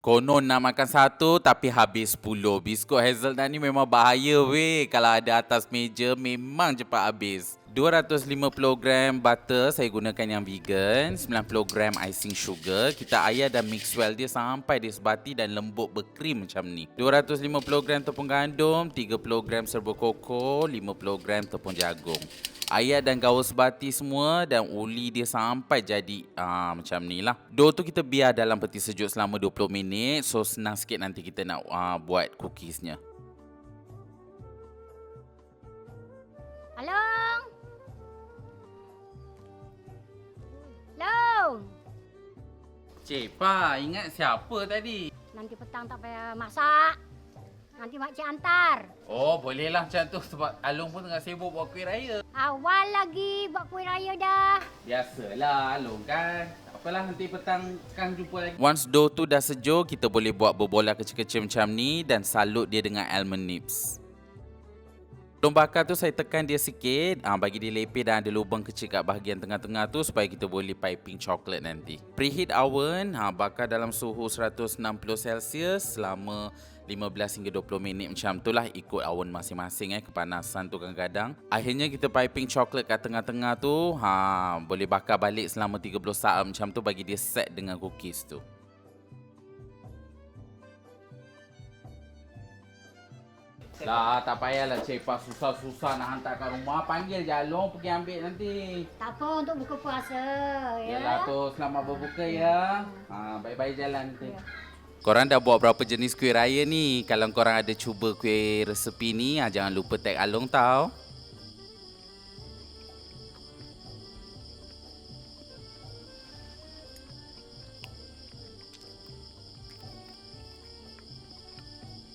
Konon nak makan satu tapi habis 10. Biskut hazelnut ni memang bahaya weh. Kalau ada atas meja memang cepat habis. 250 gram butter saya gunakan yang vegan, 90 gram icing sugar. Kita air dan mix well dia sampai dia sebati dan lembut berkrim macam ni. 250 gram tepung gandum, 30 gram serbuk koko, 50 gram tepung jagung. Air dan gaul sebati semua dan uli dia sampai jadi macam ni lah. Dough tu kita biar dalam peti sejuk selama 20 minit. So senang sikit nanti kita nak buat cookiesnya. Along! Long! Cik Pa, ingat siapa tadi? Nanti petang tak payah masak. Nanti makcik hantar. Oh, bolehlah macam tu sebab Along pun tengah sibuk buat kuih raya. Awal lagi buat kuih raya dah. Biasalah Along kan. Tak apalah, nanti petang kan jumpa lagi. Once dough tu dah sejuk, kita boleh buat berbola kecil-kecil macam ni dan salut dia dengan almond nips. Sebelum bakar tu saya tekan dia sikit, bagi dia lepeh dan ada lubang kecil kat bahagian tengah-tengah tu supaya kita boleh piping coklat nanti. Preheat oven, bakar dalam suhu 160 Celsius selama 15 hingga 20 minit macam tu lah, ikut oven masing-masing kepanasan tu kadang-kadang. Akhirnya kita piping coklat kat tengah-tengah tu, boleh bakar balik selama 30 saat macam tu bagi dia set dengan cookies tu. Lah, tak payahlah Cik Pa susah-susah nak hantar kat rumah. Panggil je Along pergi ambil nanti. Tak apa untuk buka puasa. Ya. Yalah tu, selamat berbuka ya. Baik-baik jalan nanti. Ya. Korang dah buat berapa jenis kuih raya ni? Kalau korang ada cuba kuih resepi ni, jangan lupa tag Along tau.